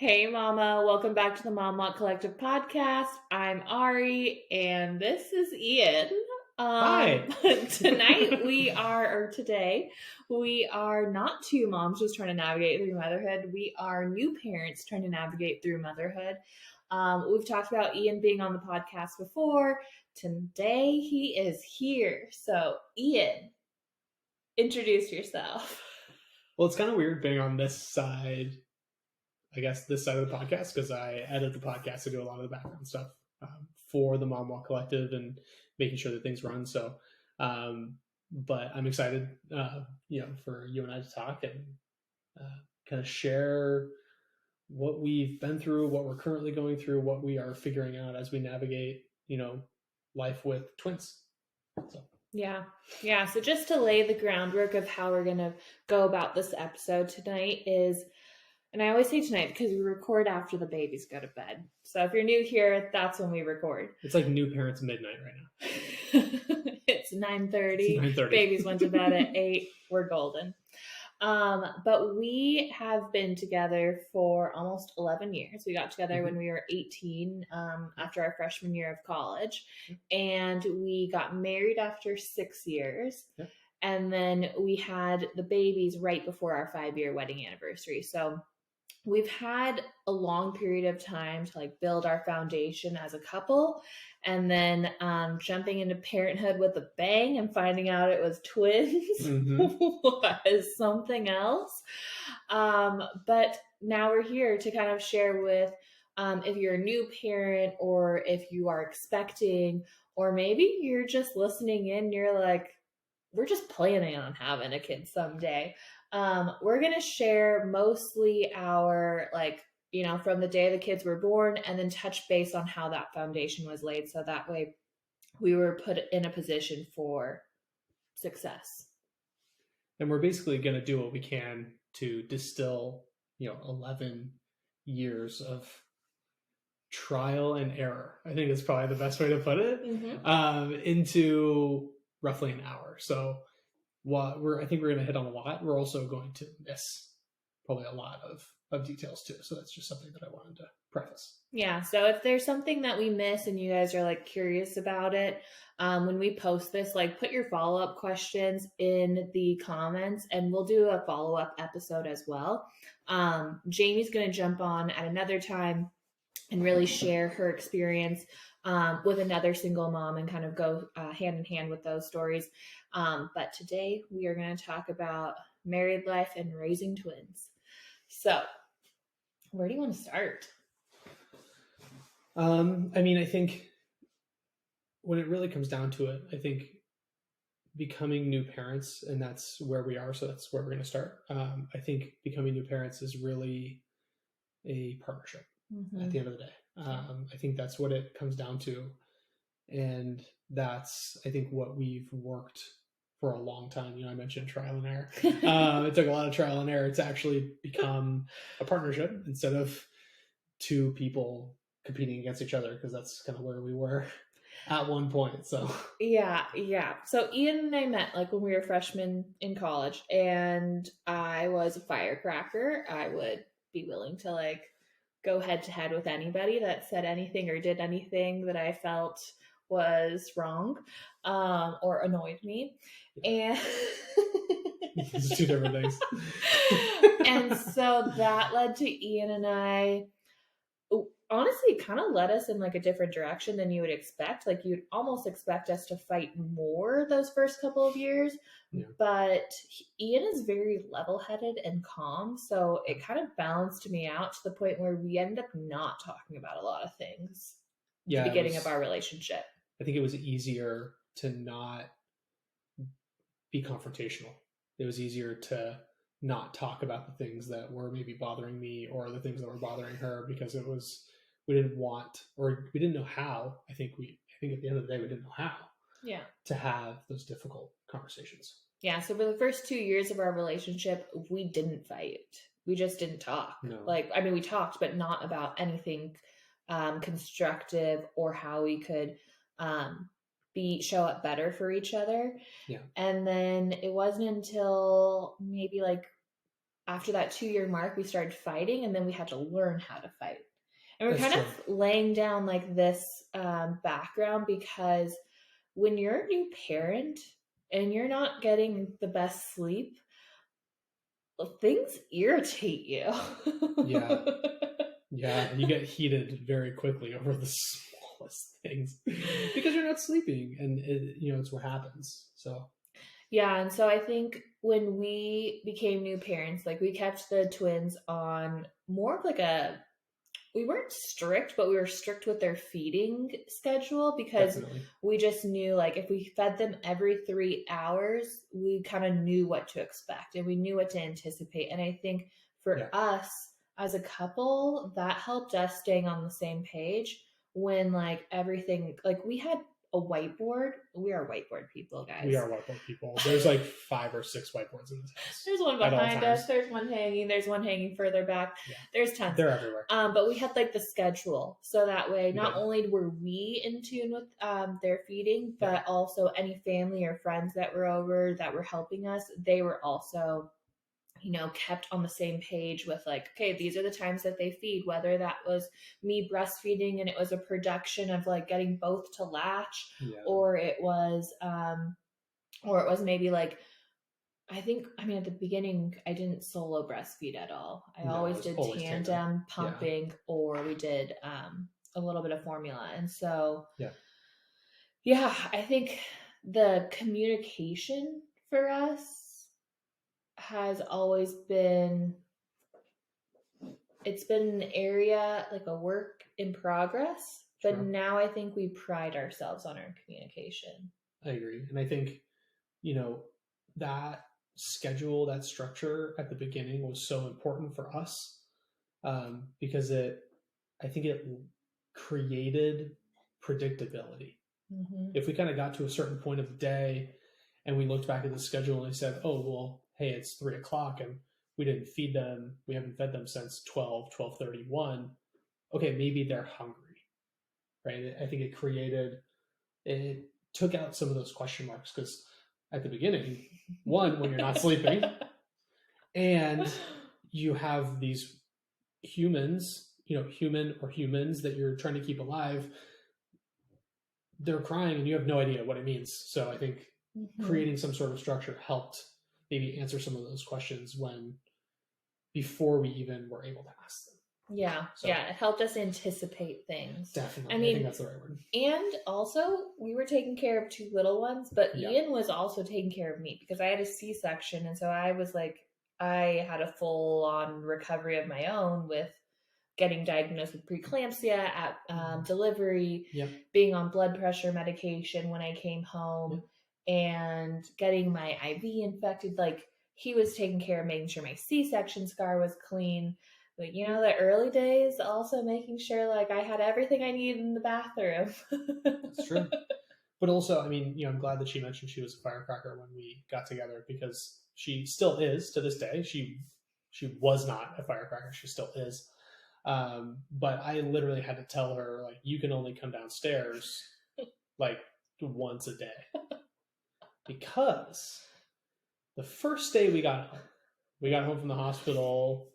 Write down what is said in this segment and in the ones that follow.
Hey Mama, welcome back to the Mom Lot Collective podcast. I'm Ari and this is Ian. Hi. Today, we are not two moms just trying to navigate through motherhood. We are new parents trying to navigate through motherhood. We've talked about Ian being on the podcast before. Today he is here. So Ian, introduce yourself. Well, it's kind of weird being on this side, I guess, this side of the podcast, because I edit the podcast to do a lot of the background stuff for the Mom Walk Collective and making sure that things run. So, but I'm excited, for you and I to talk and kind of share what we've been through, what we're currently going through, what we are figuring out as we navigate, life with twins. So. Yeah. So just to lay the groundwork of how we're going to go about this episode tonight is, and I always say tonight because we record after the babies go to bed. So if you're new here, that's when we record. It's like new parents midnight right now. It's 9:30. Babies went to bed at 8. We're golden. But we have been together for almost 11 years. We got together when we were 18, after our freshman year of college, and we got married after 6 years. Yeah. And then we had the babies right before our 5-year wedding anniversary. So we've had a long period of time to build our foundation as a couple, and then jumping into parenthood with a bang and finding out it was twins was something else. But now we're here to kind of share with, if you're a new parent or if you are expecting, or maybe you're just listening in, you're like, we're just planning on having a kid someday. We're going to share mostly our, from the day the kids were born, and then touch base on how that foundation was laid. So that way we were put in a position for success. And we're basically going to do what we can to distill, 11 years of trial and error, I think is probably the best way to put it, into roughly an hour. So I think we're going to hit on a lot. We're also going to miss probably a lot of details too. So that's just something that I wanted to preface. Yeah. So if there's something that we miss and you guys are curious about it, when we post this, put your follow-up questions in the comments and we'll do a follow-up episode as well. Jamie's going to jump on at another time and really share her experience with another single mom and kind of go hand in hand with those stories. But today we are going to talk about married life and raising twins. So where do you want to start? I think when it really comes down to it, I think becoming new parents, and that's where we are. So that's where we're going to start. I think becoming new parents is really a partnership at the end of the day. I think that's what it comes down to. And that's, I think, what we've worked for a long time. I mentioned trial and error. It took a lot of trial and error to actually become a partnership instead of two people competing against each other, because that's kind of where we were at one point. So yeah. So Ian and I met when we were freshmen in college, and I was a firecracker. I would be willing to go head to head with anybody that said anything or did anything that I felt was wrong, or annoyed me. And it's two different things. And so that led to Ian and I, honestly, kind of led us in a different direction than you would expect. You'd almost expect us to fight more those first couple of years. Yeah. But Ian is very level-headed and calm, so it kind of balanced me out to the point where we ended up not talking about a lot of things at the beginning of our relationship. I think it was easier to not be confrontational. It was easier to not talk about the things that were maybe bothering me or the things that were bothering her, because we didn't want, or we didn't know how. I think at the end of the day, we didn't know how to have those difficult conversations. Yeah. So for the first 2 years of our relationship, we didn't fight. We just didn't talk. No. We talked, but not about anything constructive or how we could show up better for each other. Yeah. And then it wasn't until maybe after that 2-year mark, we started fighting, and then we had to learn how to fight. And we're That's kind true. of laying down like this background, because when you're a new parent and you're not getting the best sleep, things irritate you. Yeah. Yeah, you get heated very quickly over the smallest things because you're not sleeping, and it's what happens. So Yeah, and so I think when we became new parents, like we kept the twins on more of like we weren't strict, but we were strict with their feeding schedule, because definitely, we just knew like if we fed them every 3 hours, we kind of knew what to expect and we knew what to anticipate. And I think for yeah, us as a couple, that helped us staying on the same page when like everything, like we had a whiteboard. We are whiteboard people, we guys. are whiteboard people. There's like 5 or 6 whiteboards in this house There's one at all behind times. us. There's one hanging. There's one hanging further back. Yeah, There's tons. they're everywhere. But we had like the schedule, so that way We not did. only were we in tune with their feeding, but also any family or friends that were over that were helping us, they were also kept on the same page with like, okay, these are the times that they feed, whether that was me breastfeeding and it was a production of like getting both to latch, Yeah. or it was maybe like, I mean, at the beginning, I didn't solo breastfeed at all. I always did tandem pumping, or we did a little bit of formula. And so, yeah, I think the communication for us has always been, it's been an area, like a work in progress. But now I think we pride ourselves on our communication. I agree. And I think, that schedule, that structure at the beginning was so important for us, because I think it created predictability. Mm-hmm. If we kind of got to a certain point of the day and we looked back at the schedule and we said, oh, well, hey, it's 3:00 and we didn't feed them. We haven't fed them since 12:31. Okay, maybe they're hungry, right? I think it took out some of those question marks, because at the beginning, one, when you're not sleeping, and you have these humans, humans that you're trying to keep alive, they're crying and you have no idea what it means. So I think creating some sort of structure helped maybe answer some of those questions before we even were able to ask them. Yeah. So, yeah. It helped us anticipate things. Definitely. I think that's the right word. And also, we were taking care of 2 little ones, but Ian was also taking care of me because I had a C-section. And so I was like, I had a full on recovery of my own with getting diagnosed with preeclampsia at delivery, being on blood pressure medication when I came home, and getting my IV infected. Like, he was taking care of making sure my C-section scar was clean. But the early days, also making sure like I had everything I needed in the bathroom. That's true. But also, I mean, I'm glad that she mentioned she was a firecracker when we got together, because she still is to this day. She was not a firecracker. She still is. But I literally had to tell her, like, you can only come downstairs like once a day, because the first day we got home from the hospital,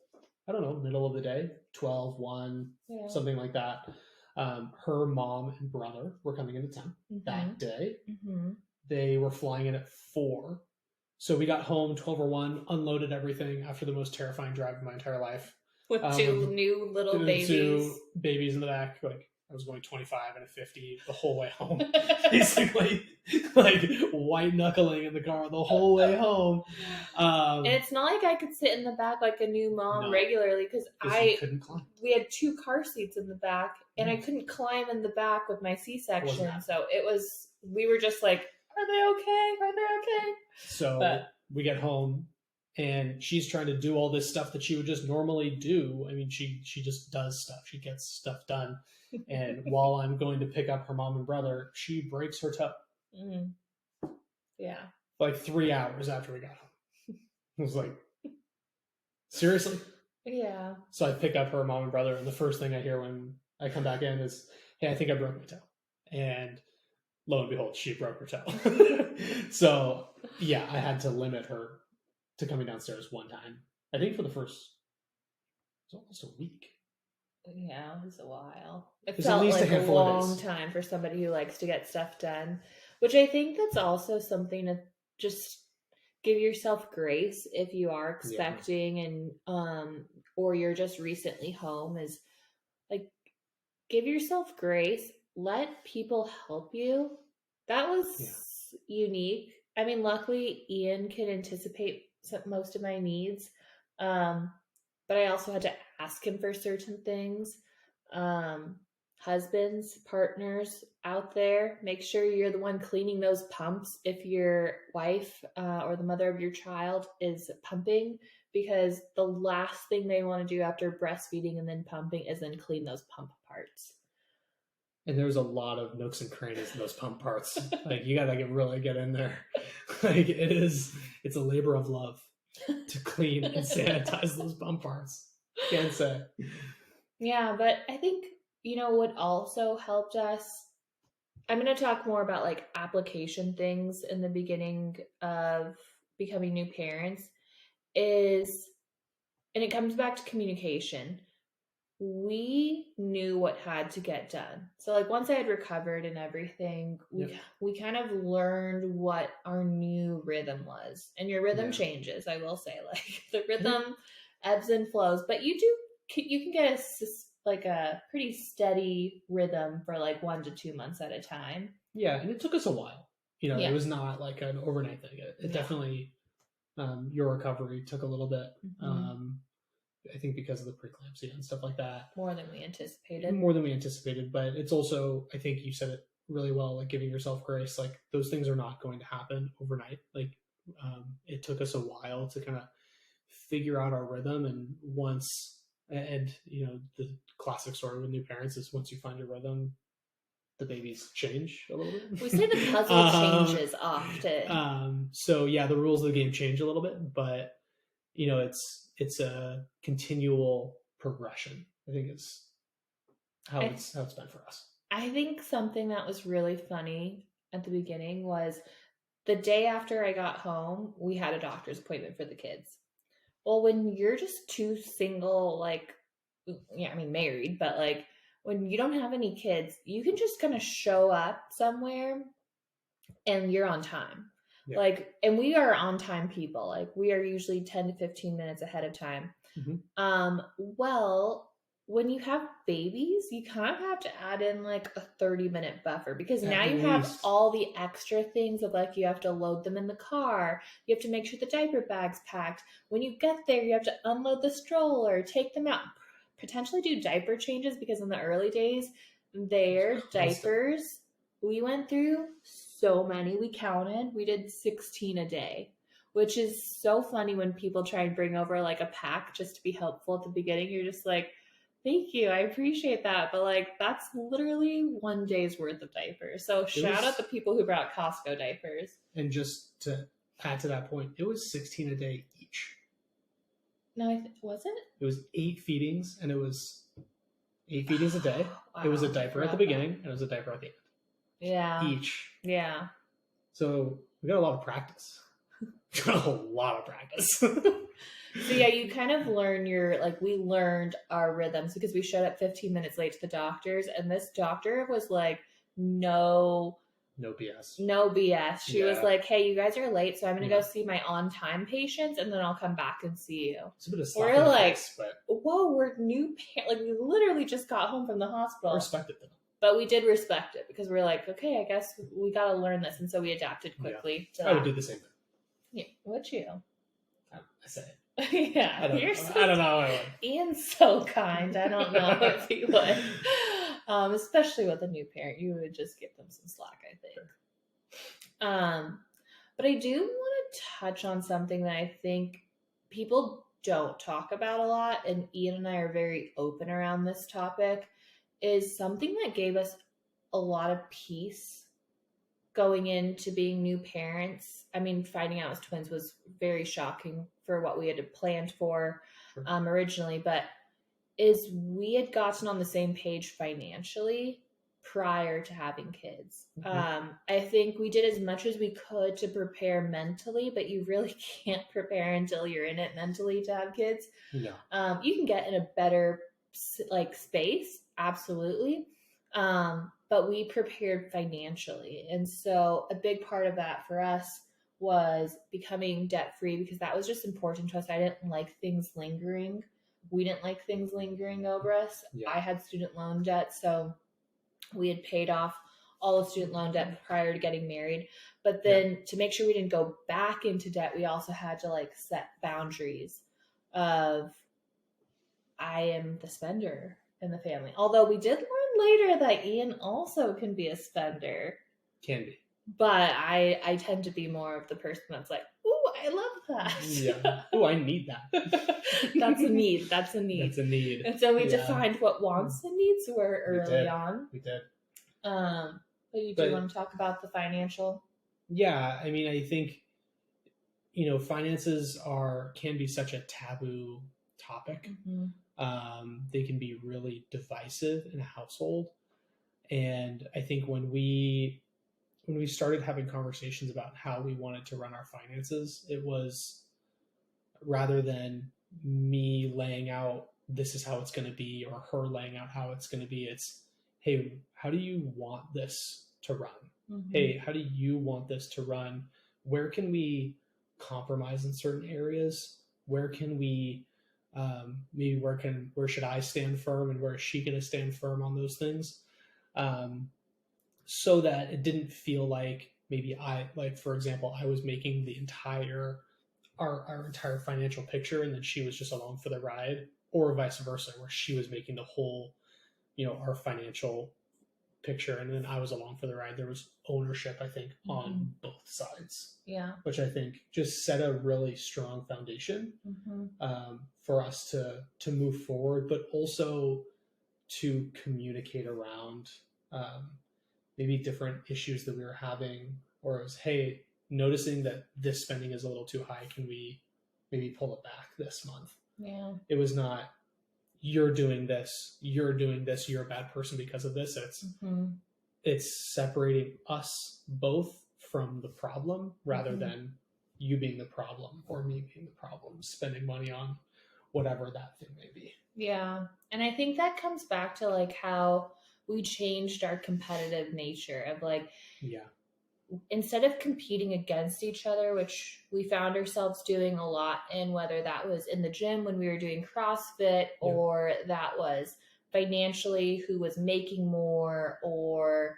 I don't know, middle of the day, 12, 1, something like that. Her mom and brother were coming into town that day. They were flying in at 4. So we got home 12 or 1, unloaded everything after the most terrifying drive of my entire life. With 2 new little babies. 2 babies in the back. Like, I was going 25 and a 50 the whole way home. Basically, like white knuckling in the car the whole way home. And it's not like I could sit in the back like a new mom regularly, because couldn't climb. We had 2 car seats in the back, and I couldn't climb in the back with my C-section. So we were just like, are they okay? Are they okay? So we get home, and she's trying to do all this stuff that she would just normally do. I mean, she just does stuff. She gets stuff done. And while I'm going to pick up her mom and brother, she breaks her toe. Yeah. Like 3 hours after we got home. I was like, seriously? Yeah. So I pick up her mom and brother, and the first thing I hear when I come back in is, hey, I think I broke my toe. And lo and behold, she broke her toe. So, yeah, I had to limit her to coming downstairs one time I think for the first, it was almost a week. Yeah, it was a while. It There's at felt least a like a handful of long days. time for somebody who likes to get stuff done, which I think that's also something to just give yourself grace if you are expecting and or you're just recently home, is like, give yourself grace, let people help you. That was unique. I mean, luckily Ian can anticipate most of my needs, um, but I also had to ask him for certain things. Um, Husbands, partners out there, make sure you're the one cleaning those pumps if your wife or the mother of your child is pumping, because the last thing they want to do after breastfeeding and then pumping is then clean those pump parts. And there's a lot of nooks and crannies in those pump parts. Like, you gotta really get in there. Like, it's a labor of love to clean and sanitize those pump parts. Can't say. Yeah, but I think, what also helped us, I'm going to talk more about like application things in the beginning of becoming new parents, is, and it comes back to communication. We knew what had to get done. So like once I had recovered and everything, we kind of learned what our new rhythm was. And your rhythm changes, I will say. Like the rhythm ebbs and flows, but you can get a pretty steady rhythm for like 1 to 2 months at a time. Yeah, and it took us a while. It was not like an overnight thing. It definitely, your recovery took a little bit. Mm-hmm. I think because of the preeclampsia and stuff like that. More than we anticipated. But it's also, I think you said it really well, like giving yourself grace. Like those things are not going to happen overnight. Like it took us a while to kind of figure out our rhythm. And the classic story with new parents is once you find your rhythm, the babies change a little bit. We say the puzzle changes often. So yeah, the rules of the game change a little bit, but it's a continual progression, I think, is how it's been for us. I think something that was really funny at the beginning was the day after I got home, we had a doctor's appointment for the kids. Well, when you're just two single, married, but like when you don't have any kids, you can just kind of show up somewhere and you're on time. Yeah. Like, and we are on time people. Like we are usually 10 to 15 minutes ahead of time. Mm-hmm. Well, when you have babies, you kind of have to add in like a 30-minute buffer, because now you have all the extra things of like, you have to load them in the car. You have to make sure the diaper bag's packed. When you get there, you have to unload the stroller, take them out, potentially do diaper changes, because in the early days, their diapers, we went through so many. We counted. We did 16 a day, which is so funny when people try and bring over like a pack just to be helpful at the beginning. You're just like, thank you, I appreciate that. But like, that's literally 1 day's worth of diapers. So shout out the people who brought Costco diapers. And just to add to that point, it was 16 a day each. No, was it? It was 8 feedings, and it was 8 feedings a day. Wow, it was a diaper at the beginning, and it was a diaper at the end. Yeah. Each. Yeah. So we got a lot of practice. So yeah, you kind of learn we learned our rhythms, because we showed up 15 minutes late to the doctor's, and this doctor was like, no BS. She was like, hey, you guys are late, so I'm going to go see my on-time patients, and then I'll come back and see you. It's a bit of slap in the face, but whoa, we're new like we literally just got home from the hospital. Respect it though. But we did respect it, because we're like, okay, I guess we got to learn this. And so we adapted quickly. I would do the same thing. Yeah, would you? I say it. Yeah. I don't know how I would. Ian's so kind. I don't know if he would. Especially with a new parent, you would just give them some slack, I think. Sure. But I do want to touch on something that I think people don't talk about a lot, and Ian and I are very open around this topic, is something that gave us a lot of peace going into being new parents. I mean, finding out as twins was very shocking for what we had planned for originally, but is we had gotten on the same page financially prior to having kids. Mm-hmm. I think we did as much as we could to prepare mentally, but you really can't prepare until you're in it mentally to have kids. No. You can get in a better like space, absolutely. But we prepared financially. And so a big part of that for us was becoming debt free, because that was just important to us. I didn't like things lingering. We didn't like things lingering over us. Yeah. I had student loan debt, so we had paid off all the student loan debt prior to getting married. But then to make sure we didn't go back into debt, we also had to like set boundaries of, I am the spender in the family. Although we did learn later that Ian also can be a spender. Can be. But I tend to be more of the person that's like, ooh, I love that. Yeah. Ooh, I need that. That's a need. That's a need. That's a need. And so we defined what wants and needs were early on. We did. But you do want to talk about the financial? Yeah, I mean, I think, finances can be such a taboo topic. Mm-hmm. They can be really divisive in a household. And I think when we started having conversations about how we wanted to run our finances, it was, rather than me laying out, this is how it's going to be, or her laying out how it's going to be, it's, hey, how do you want this to run? Mm-hmm. Hey, how do you want this to run? Where can we compromise in certain areas? Where can we, maybe where should I stand firm, and where is she going to stand firm on those things? So that it didn't feel like maybe for example, I was making the entire, our entire financial picture, and then she was just along for the ride, or vice versa, where she was making the whole, our financial picture, and then I was along for the ride. There was ownership, I think, on both sides. Yeah. Which I think just set a really strong foundation for us to move forward, but also to communicate around maybe different issues that we were having, or it was, hey, noticing that this spending is a little too high, can we maybe pull it back this month? Yeah. It was not, you're doing this, you're a bad person because of this. It's separating us both from the problem, rather than you being the problem or me being the problem, spending money on whatever that thing may be. Yeah. And I think that comes back to like how we changed our competitive nature of like, instead of competing against each other, which we found ourselves doing a lot in, whether that was in the gym when we were doing CrossFit, or that was financially, who was making more, or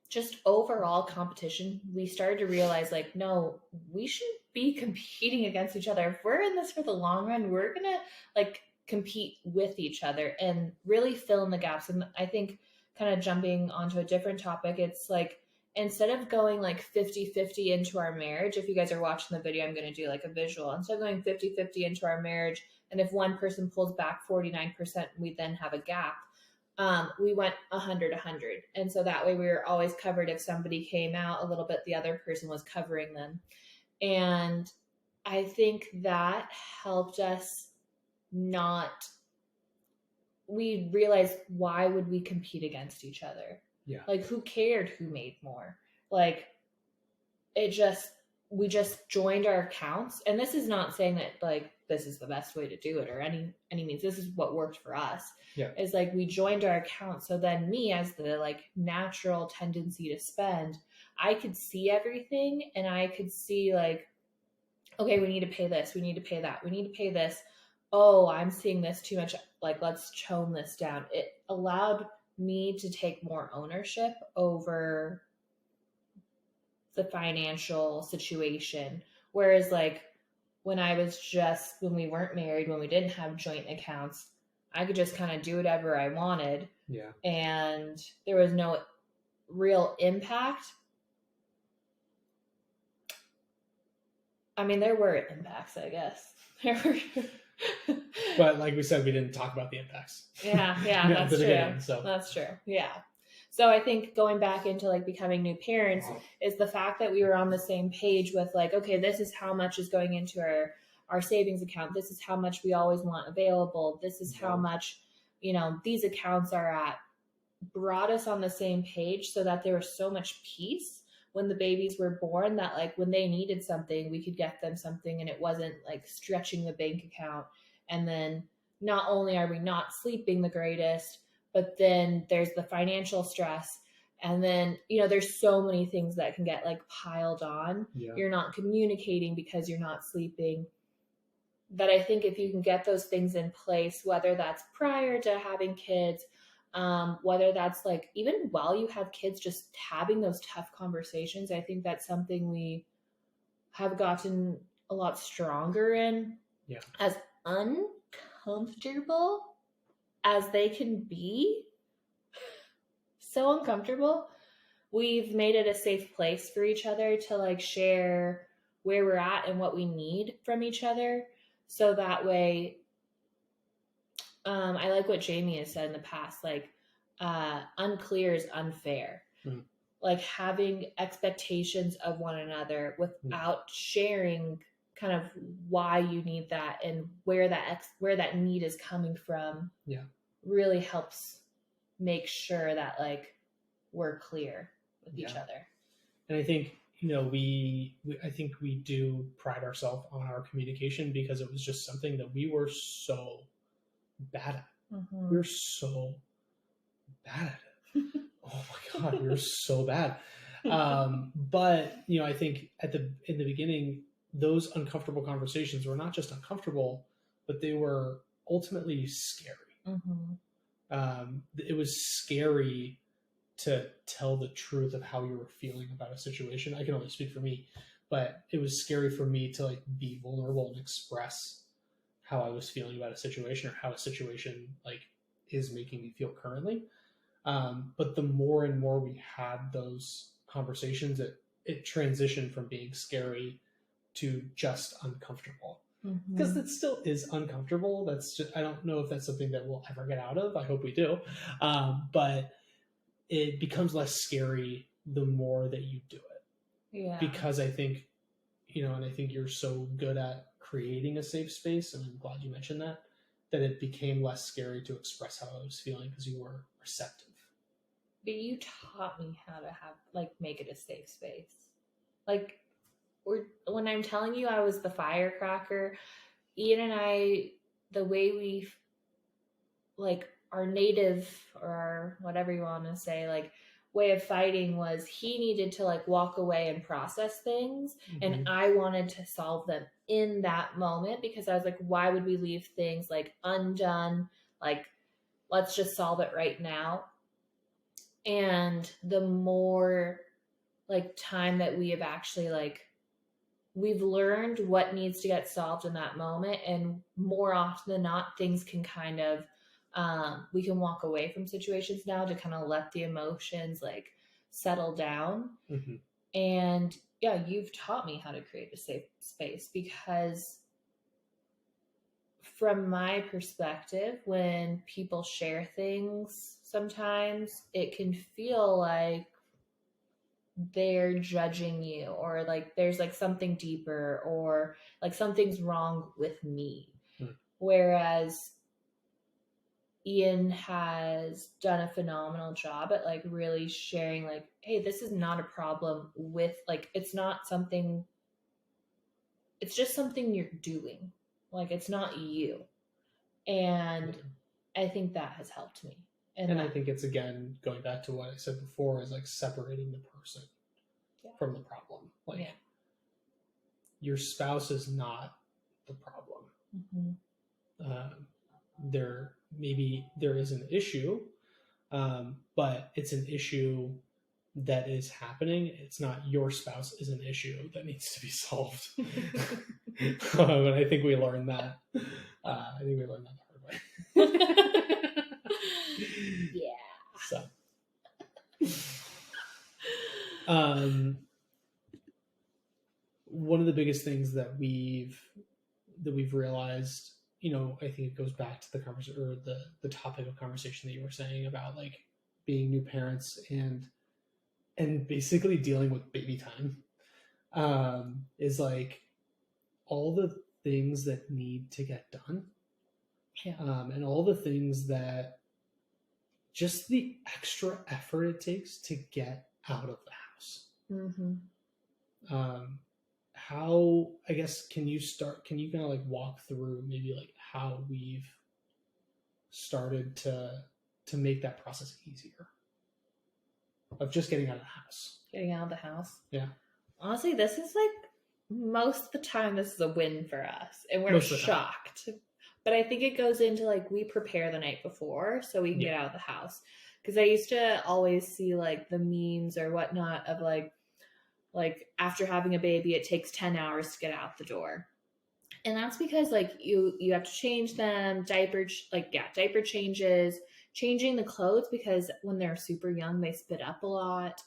just overall competition, we started to realize like, no, we should be competing against each other. If we're in this for the long run, we're going to like compete with each other and really fill in the gaps. And I think, kind of jumping onto a different topic, it's like, instead of going like 50-50 into our marriage, if you guys are watching the video, I'm going to do like a visual. Instead of going 50-50 into our marriage, and if one person pulls back 49%, we then have a gap. We went 100-100. And so that way we were always covered. If somebody came out a little bit, the other person was covering them. And I think that helped us we realized, why would we compete against each other? Yeah. Like, who cared who made more? Like, we just joined our accounts. And this is not saying that like this is the best way to do it or any means. This is what worked for us. Yeah. Is like, we joined our accounts. So then me, as the like natural tendency to spend, I could see everything, and I could see like, okay, we need to pay this. We need to pay that. We need to pay this. Oh, I'm seeing this too much. Like, let's tone this down. It allowed me to take more ownership over the financial situation. Whereas like when we weren't married, when we didn't have joint accounts, I could just kind of do whatever I wanted. Yeah. And there was no real impact. I mean, there were impacts, I guess. There were. But like we said, we didn't talk about the impacts. Yeah, that's true. That's true. Yeah. So I think going back into like becoming new parents is the fact that we were on the same page with like, okay, this is how much is going into our savings account. This is how much we always want available. This is how much, these accounts are at. brought us on the same page so that there was so much peace when the babies were born that like when they needed something we could get them something and it wasn't like stretching the bank account. And then not only are we not sleeping the greatest, but then there's the financial stress, and then there's so many things that can get like piled on. Yeah. You're not communicating because you're not sleeping. That I think if you can get those things in place, whether that's prior to having kids, whether that's like even while you have kids, just having those tough conversations, I think that's something we have gotten a lot stronger in. Yeah. As uncomfortable as they can be, so uncomfortable, we've made it a safe place for each other to like share where we're at and what we need from each other. So that way, I like what Jamie has said in the past, like unclear is unfair. Like having expectations of one another without sharing kind of why you need that and where that need is coming from. Yeah, really helps make sure that like we're clear with each other. And I think I think we do pride ourselves on our communication because it was just something that we were so bad at. Mm-hmm. We were so bad at it. Oh my God, we were so bad. But I think in the beginning, those uncomfortable conversations were not just uncomfortable, but they were ultimately scary. Mm-hmm. It was scary to tell the truth of how you were feeling about a situation. I can only speak for me, but it was scary for me to like be vulnerable and express how I was feeling about a situation or how a situation like is making me feel currently. But the more and more we had those conversations, it transitioned from being scary to just uncomfortable. Because it still is uncomfortable. That's just, I don't know if that's something that we'll ever get out of. I hope we do. But it becomes less scary the more that you do it. Yeah. Because I think, and I think you're so good at creating a safe space, and I'm glad you mentioned that it became less scary to express how I was feeling because you were receptive. But you taught me how to make it a safe space. Like, when I'm telling you I was the firecracker, Ian and I, the way we, like, our native or our whatever you want to say, like, way of fighting was he needed to, like, walk away and process things, and I wanted to solve them in that moment because I was like, why would we leave things, like, undone? Like, let's just solve it right now. And the more, like, time that we have actually, like, we've learned what needs to get solved in that moment, and more often than not, things can kind of, we can walk away from situations now to kind of let the emotions like settle down. And yeah, you've taught me how to create a safe space because from my perspective, when people share things, sometimes it can feel like they're judging you, or like there's like something deeper, or like something's wrong with me. Whereas Ian has done a phenomenal job at like really sharing like, hey, this is not a problem with, like, it's not something, it's just something you're doing. Like, it's not you. And I think that has helped me. And I think it's, again, going back to what I said before, is like separating the person from the problem. Like, your spouse is not the problem. There is an issue, but it's an issue that is happening. It's not your spouse is an issue that needs to be solved. And I think we learned that. I think we learned that the hard way. Yeah. So, one of the biggest things that we've realized, I think it goes back to the conversation, or the topic of conversation that you were saying about like being new parents and basically dealing with baby time, is like all the things that need to get done, and all the things that just the extra effort it takes to get out of the house. How, I guess, can you kind of like walk through maybe like how we've started to make that process easier of just getting out of the house? Getting out of the house. Yeah. Honestly, this is like most of the time this is a win for us, and we're shocked. But I think it goes into like we prepare the night before so we can get out of the house. Because I used to always see like the memes or whatnot of like after having a baby, it takes 10 hours to get out the door. And that's because like you have to change them, diaper changes, changing the clothes, because when they're super young, they spit up a lot.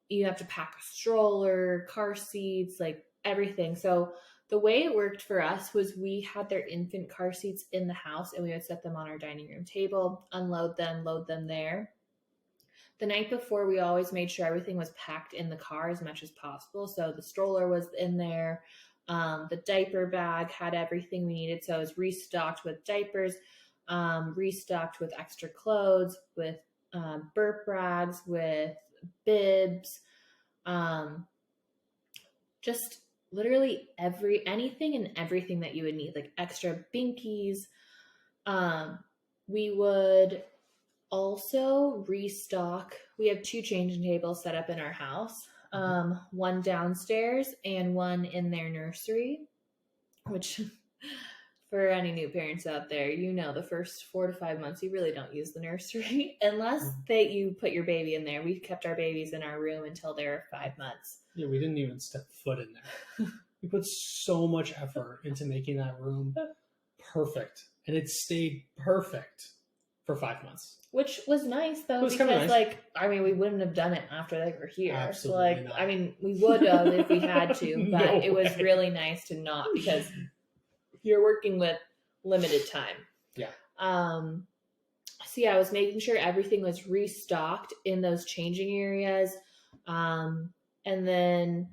You have to pack a stroller, car seats, like everything. So the way it worked for us was we had their infant car seats in the house, and we would set them on our dining room table, unload them, load them there. The night before, we always made sure everything was packed in the car as much as possible. So the stroller was in there. The diaper bag had everything we needed. So it was restocked with diapers, restocked with extra clothes, with burp rags, with bibs, just literally anything and everything that you would need, like extra binkies. We would also restock. We have 2 changing tables set up in our house, one downstairs and one in their nursery, which for any new parents out there, the first 4 to 5 months, you really don't use the nursery unless you put your baby in there. We kept our babies in our room until they were 5 months. Yeah, we didn't even step foot in there. We put so much effort into making that room perfect, and it stayed perfect for 5 months. Which was nice, though, because, we wouldn't have done it after they were here. Absolutely not. We would have if we had to, but it was really nice to not, because you're working with limited time. Yeah. So yeah, I was making sure everything was restocked in those changing areas. And then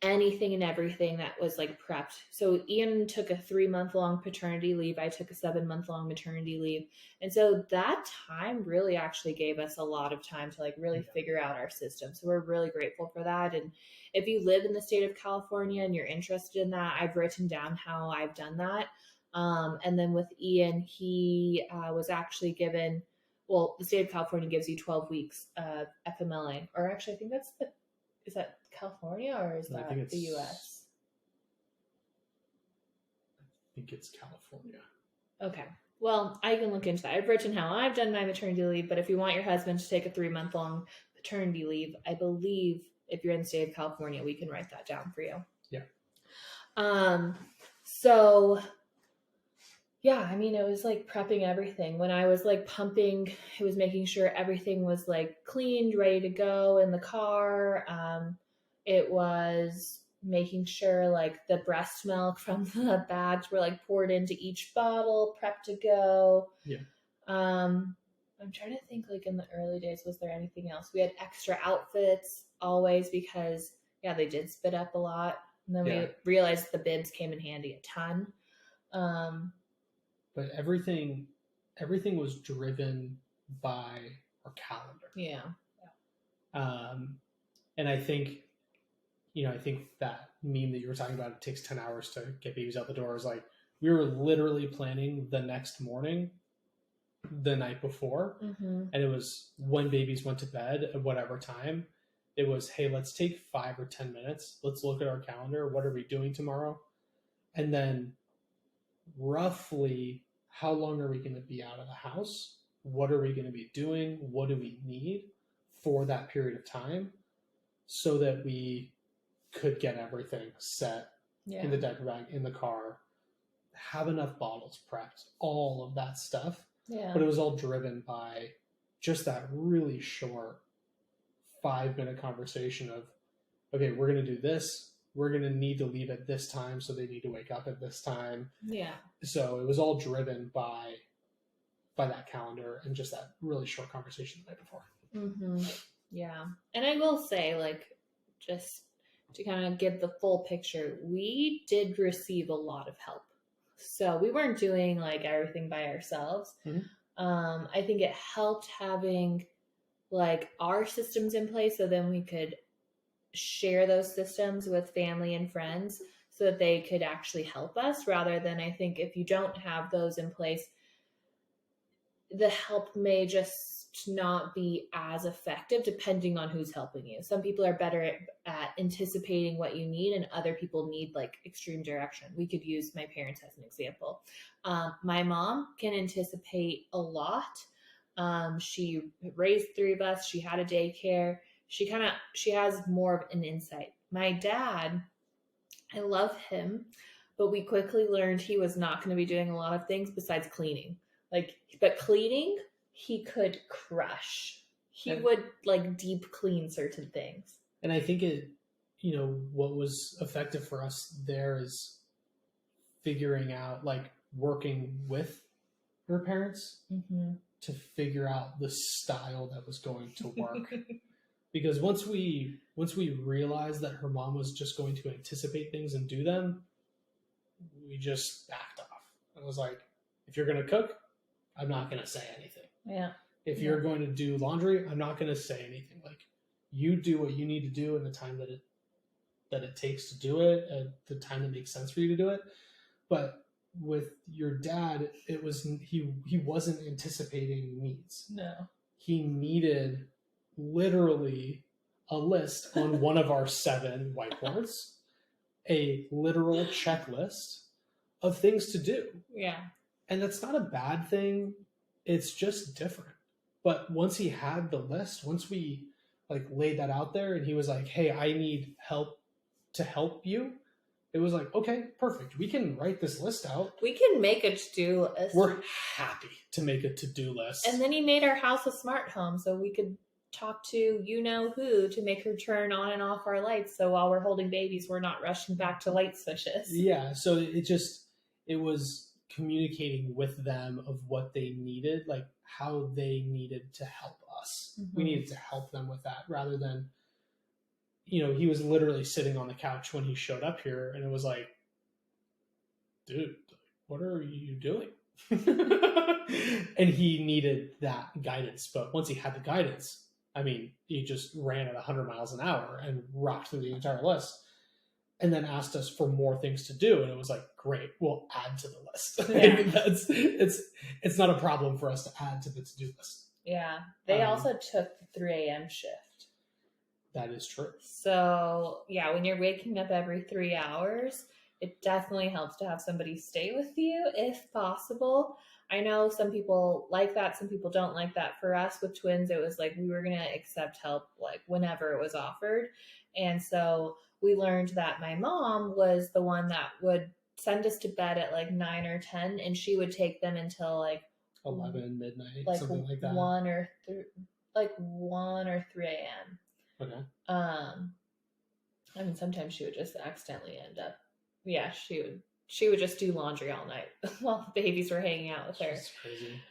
anything and everything that was like prepped. So Ian took a 3-month-long paternity leave. I took a 7-month-long maternity leave. And so that time really actually gave us a lot of time to like really figure out our system. So we're really grateful for that. And if you live in the state of California and you're interested in that, I've written down how I've done that. And then with Ian, he was actually given, the state of California gives you 12 weeks of FMLA, or actually I think is that California or is that the US? I think it's California. Okay. Well, I can look into that. I've written how I've done my maternity leave, but if you want your husband to take a 3-month-long paternity leave, I believe if you're in the state of California, we can write that down for you. Yeah. So yeah, it was like prepping everything. When I was like pumping, it was making sure everything was like cleaned, ready to go in the car. It was making sure like the breast milk from the bags were like poured into each bottle, prepped to go. Yeah. I'm trying to think, like in the early days, was there anything else? We had extra outfits always because they did spit up a lot. And then we realized the bibs came in handy a ton. But everything was driven by our calendar. Yeah. And I think that meme that you were talking about, it takes 10 hours to get babies out the door, is like, we were literally planning the next morning, the night before. Mm-hmm. And it was when babies went to bed at whatever time. It was, hey, let's take 5 or 10 minutes. Let's look at our calendar. What are we doing tomorrow? And then roughly, how long are we going to be out of the house? What are we going to be doing? What do we need for that period of time so that we could get everything set in the diaper bag, in the car, have enough bottles prepped, all of that stuff. Yeah. But it was all driven by just that really short 5-minute conversation of, okay, we're going to do this. We're going to need to leave at this time, so they need to wake up at this time. Yeah. So it was all driven by that calendar and just that really short conversation the night before. Mm-hmm. Yeah. And I will say, like, just to kind of give the full picture, we did receive a lot of help. So we weren't doing like everything by ourselves. Mm-hmm. I think it helped having like our systems in place so then we could share those systems with family and friends so that they could actually help us, rather than, I think, if you don't have those in place, the help may just not be as effective depending on who's helping you. Some people are better at anticipating what you need, and other people need like extreme direction. We could use my parents as an example. My mom can anticipate a lot. She raised three of us. She had a daycare. She has more of an insight. My dad, I love him, but we quickly learned he was not going to be doing a lot of things besides cleaning. Like, but cleaning, he could crush. He And- would like deep clean certain things. And I think what was effective for us there is figuring out, like, working with her parents to figure out the style that was going to work. Because once we realized that her mom was just going to anticipate things and do them, we just backed off. It was like, if you're going to cook, I'm not going to say anything. Yeah. If you're going to do laundry, I'm not going to say anything. Like, you do what you need to do in the time that it takes to do it, at the time that makes sense for you to do it. But with your dad, it was he wasn't anticipating needs. No. He needed literally a list on one of our 7 whiteboards, a literal checklist of things to do. Yeah. And that's not a bad thing. It's just different. But once he had the list, once we like laid that out there and he was like, hey, I need help to help you, it was like, okay, perfect. We can write this list out. We can make a to-do list. We're happy to make a to-do list. And then he made our house a smart home so we could talk to who to make her turn on and off our lights. So while we're holding babies, we're not rushing back to light switches. Yeah. So it was communicating with them of what they needed, like how they needed to help us. We needed to help them with that rather than, he was literally sitting on the couch when he showed up here and it was like, dude, what are you doing? And he needed that guidance. But once he had the guidance, I mean, he just ran at 100 miles an hour and rocked through the entire list and then asked us for more things to do. And it was like, great, we'll add to the list. Yeah. It's not a problem for us to add to the to-do list. Yeah. They also took the 3 a.m. shift. That is true. So, yeah, when you're waking up every 3 hours, it definitely helps to have somebody stay with you if possible. I know some people like that. Some people don't like that. For us with twins, it was like we were going to accept help like whenever it was offered. And so we learned that my mom was the one that would send us to bed at like 9 or 10, and she would take them until like 11, midnight, like something like that. 1 or 3 a.m. Okay. I mean, sometimes she would just accidentally end up. Yeah, she would just do laundry all night while the babies were hanging out with her. That's crazy.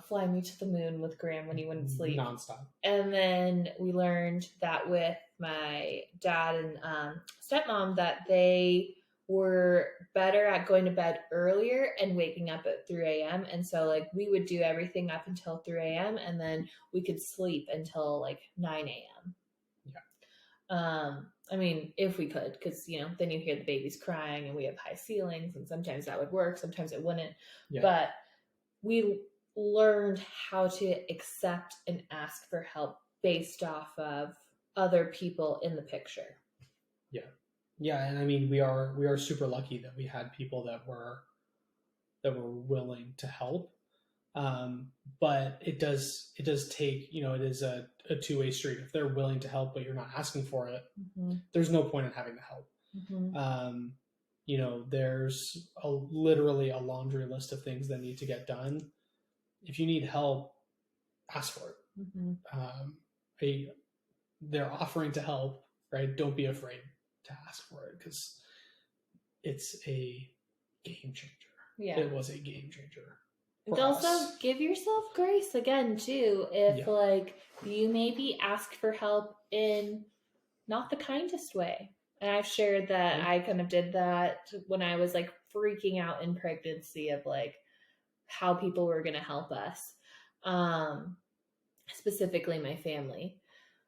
Fly me to the moon with Graham when he wouldn't sleep. Nonstop. And then we learned that with my dad and stepmom that they were better at going to bed earlier and waking up at 3 a.m. And so like we would do everything up until 3 a.m. and then we could sleep until like 9 a.m. Yeah. I mean, if we could, because, then you hear the babies crying and we have high ceilings and sometimes that would work, sometimes it wouldn't. Yeah. But we learned how to accept and ask for help based off of other people in the picture. Yeah. Yeah. And I mean, we are super lucky that we had people that were willing to help. But it does take, it is a two-way street. If they're willing to help, but you're not asking for it, there's no point in having the help. There's literally a laundry list of things that need to get done. If you need help, ask for it. They're offering to help, right? Don't be afraid to ask for it because it's a game changer. Yeah. It was a game changer. And also give yourself grace again too if like you maybe ask for help in not the kindest way. And I've shared that I kind of did that when I was like freaking out in pregnancy of like how people were going to help us, specifically my family.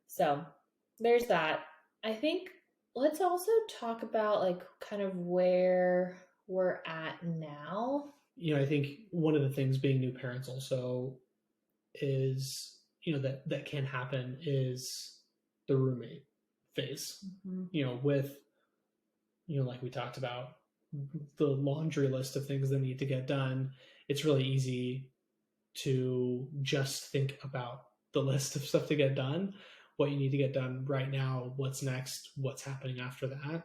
So there's that. I think let's also talk about like kind of where we're at now. I think one of the things being new parents also is, that can happen is the roommate phase. With, like we talked about, the laundry list of things that need to get done, it's really easy to just think about the list of stuff to get done, what you need to get done right now, what's next, what's happening after that,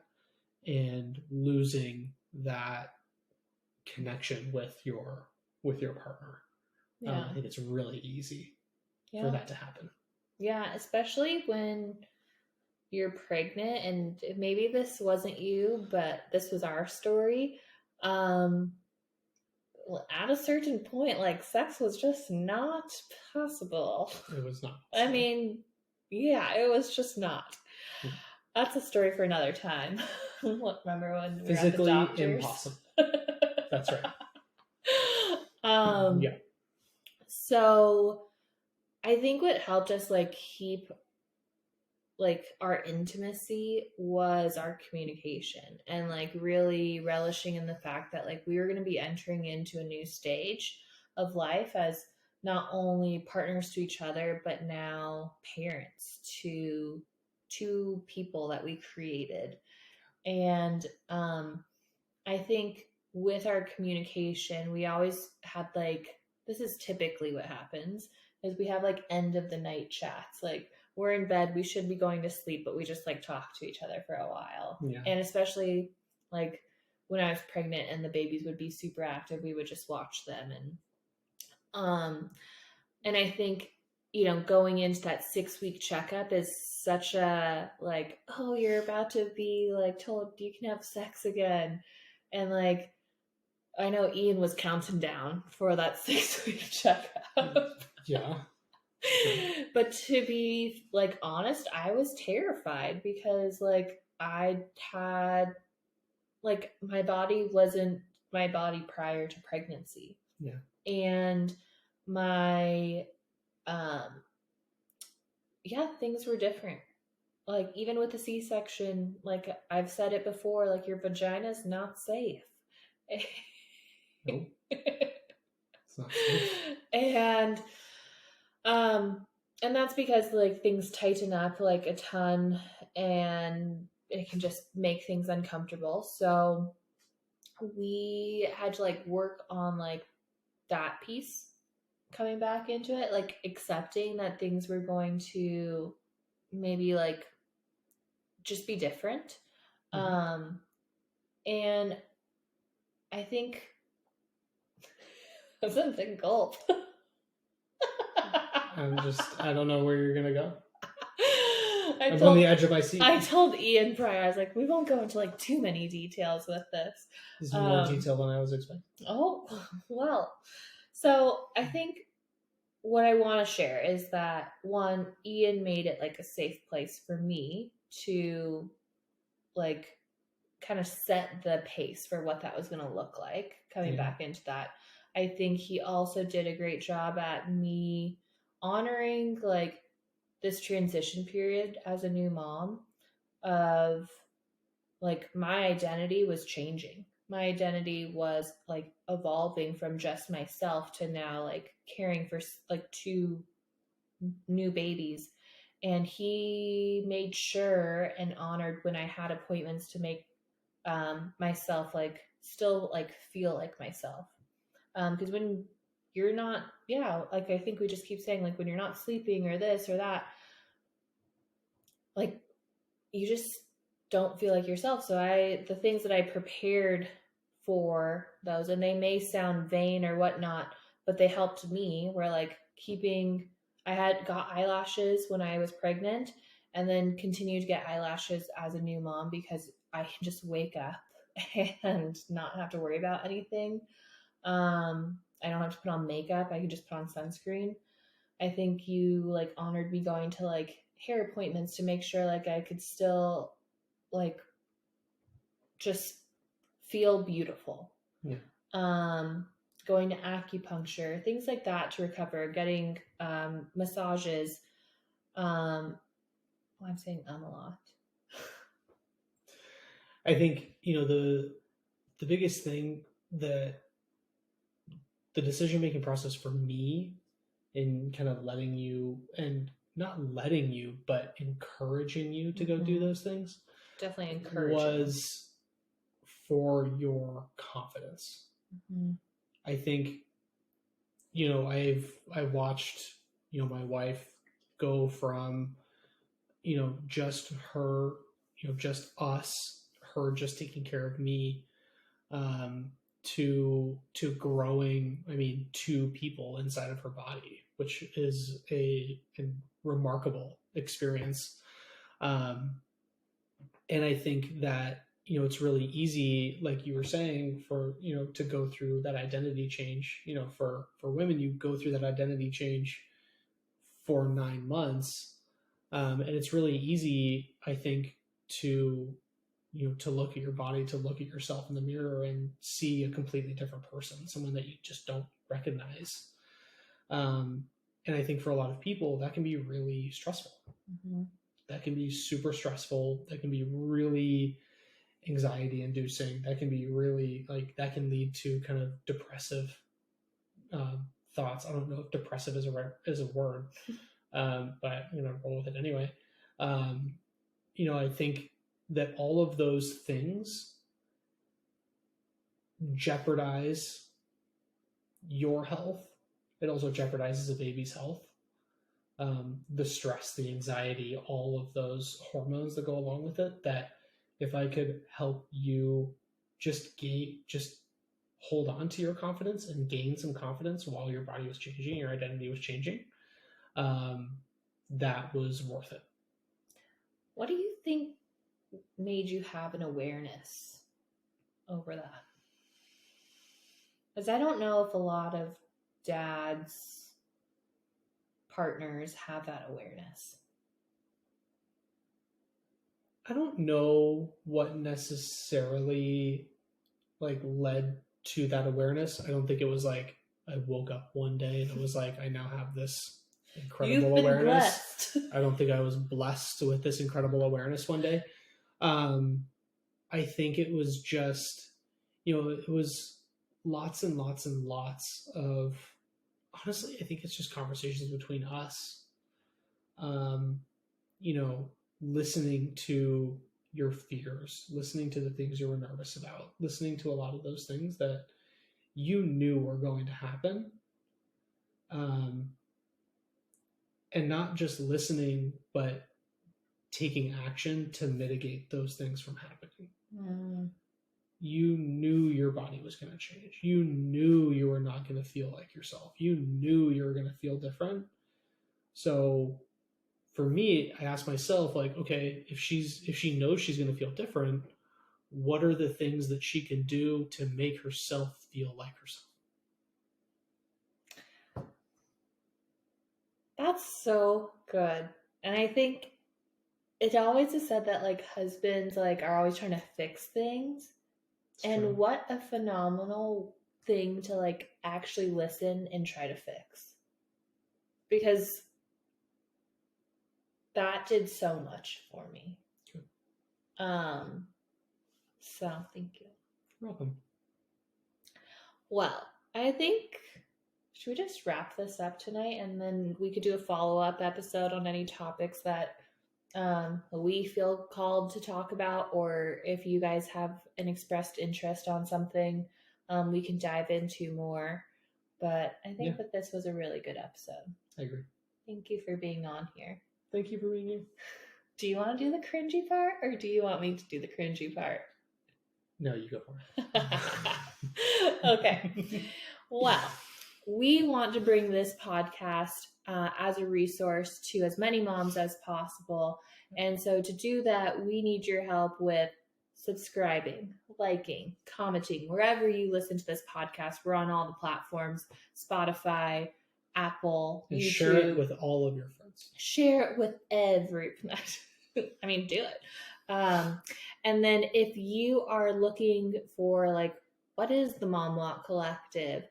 and losing that connection with your partner. I think it's really easy for that to happen. Yeah, especially when you're pregnant, and maybe this wasn't you, but this was our story. At a certain point, like, sex was just not possible. It was not possible. I mean, yeah, it was just not. That's a story for another time. Remember when we were at the doctors? Physically impossible. That's right. Yeah. So I think what helped us like keep like our intimacy was our communication, and like really relishing in the fact that like we were going to be entering into a new stage of life as not only partners to each other, but now parents to two people that we created. And I think with our communication, we always had like, this is typically what happens, is we have like end of the night chats. Like, we're in bed, we should be going to sleep, but we just like talk to each other for a while. Yeah. And especially like when I was pregnant and the babies would be super active, we would just watch them. And I think, going into that 6-week checkup is such a like, oh, you're about to be like told you can have sex again. And like, I know Ian was counting down for that 6-week checkup. Yeah. But to be like honest, I was terrified because like I had like my body wasn't my body prior to pregnancy. Yeah. And my things were different. Like even with the C-section, like I've said it before, like your vagina's not safe. Nope. It's not safe. And that's because like things tighten up like a ton, and it can just make things uncomfortable. So we had to like work on like that piece coming back into it, like accepting that things were going to maybe like just be different. Mm-hmm. And I think that's a big gulp. I don't know where you're going to go. I'm on the edge of my seat. I told Ian prior, I was like, we won't go into like too many details with this. This is more detail than I was expecting. Oh, well. So I think what I want to share is that one, Ian made it like a safe place for me to like kind of set the pace for what that was going to look like coming back into that. I think he also did a great job at me honoring like this transition period as a new mom of like my identity was changing. My identity was like evolving from just myself to now like caring for like 2 new babies. And he made sure and honored when I had appointments to make myself like still like feel like myself. Because when you're not, like I think we just keep saying like when you're not sleeping or this or that, like you just don't feel like yourself. So the things that I prepared for those, and they may sound vain or whatnot, but they helped me, were like I had got eyelashes when I was pregnant and then continued to get eyelashes as a new mom because I can just wake up and not have to worry about anything. I don't have to put on makeup. I can just put on sunscreen. I think you like honored me going to like hair appointments to make sure like I could still like just feel beautiful. Yeah. going to acupuncture, things like that to recover, getting massages. I'm saying a lot. I think, the biggest thing that the decision-making process for me in kind of letting you, and not letting you, but encouraging you to go do those things, definitely encouraging, was for your confidence. I think, I've watched, my wife go from, just her, just us, her just taking care of me, to growing, 2 people inside of her body, which is a remarkable experience. And I think that, it's really easy, like you were saying, for, to go through that identity change. For women, you go through that identity change for 9 months. And it's really easy, I think, to look at your body, to look at yourself in the mirror and see a completely different person, someone that you just don't recognize. And I think for a lot of people, that can be really stressful. That can be super stressful. That can be really anxiety inducing. That can be really, that can lead to kind of depressive thoughts. I don't know if depressive is a word, but I'm gonna roll with it anyway. I think that all of those things jeopardize your health. It also jeopardizes a baby's health. The stress, the anxiety, all of those hormones that go along with it, that if I could help you just hold on to your confidence and gain some confidence while your body was changing, your identity was changing, that was worth it. What do you think made you have an awareness over that? Because I don't know if a lot of dads' partners have that awareness. I don't know what necessarily led to that awareness. I don't think it was I woke up one day and it was I now have this incredible awareness. I don't think I was blessed with this incredible awareness one day. I think it was just, it was lots and lots and lots of, honestly, I think it's just conversations between us, listening to your fears, listening to the things you were nervous about, listening to a lot of those things that you knew were going to happen. And not just listening, but taking action to mitigate those things from happening. You knew your body was going to change. You knew you were not going to feel like yourself. You knew you were going to feel different. So for me, I asked myself, okay, if she knows she's going to feel different, what are the things that she can do to make herself feel like herself? That's so good. And I think it always is said that husbands are always trying to fix things. It's and true. What a phenomenal thing to actually listen and try to fix. Because that did so much for me. Good. So thank you. You're welcome. Well, I think, should we just wrap this up tonight and then we could do a follow-up episode on any topics that we feel called to talk about, or if you guys have an expressed interest on something, we can dive into more. But I think that this was a really good episode. I agree. Thank you for being on here. Thank you for being here. Do you want to do the cringy part, or do you want me to do the cringy part? No, you go for it. Okay. Well, we want to bring this podcast as a resource to as many moms as possible. And so to do that, we need your help with subscribing, liking, commenting, wherever you listen to this podcast. We're on all the platforms, Spotify, Apple, and YouTube. Share it with all of your friends. Share it with every, do it. And then if you are looking for what is the Mom Walk Collective?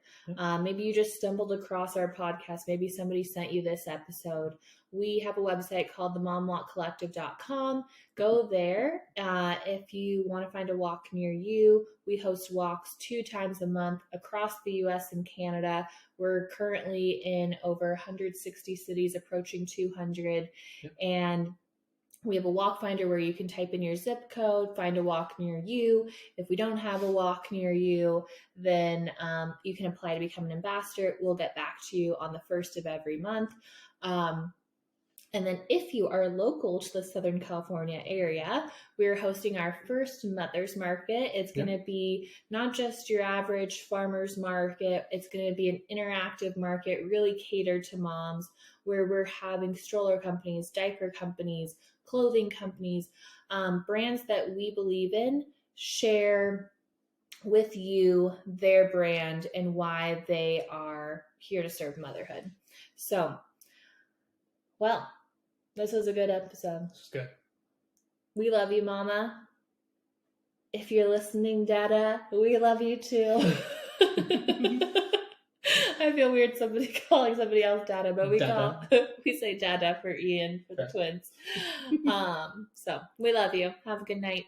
Maybe you just stumbled across our podcast. Maybe somebody sent you this episode. We have a website called themomwalkcollective.com. Go there. If you want to find a walk near you, we host walks 2 times a month across the US and Canada. We're currently in over 160 cities, approaching 200. And we have a walk finder where you can type in your zip code, find a walk near you. If we don't have a walk near you, then you can apply to become an ambassador. We'll get back to you on the 1st of every month. And then if you are local to the Southern California area, we're hosting our first Mother's Market. It's going to be not just your average farmer's market. It's going to be an interactive market, really catered to moms, where we're having stroller companies, diaper companies, clothing companies, brands that we believe in, share with you their brand and why they are here to serve motherhood. So, well, this was a good episode. This is good. We love you, Mama. If you're listening, Dada, we love you too. I feel weird calling somebody else Dada, but we say Dada for Ian, for the twins. So we love you. Have a good night.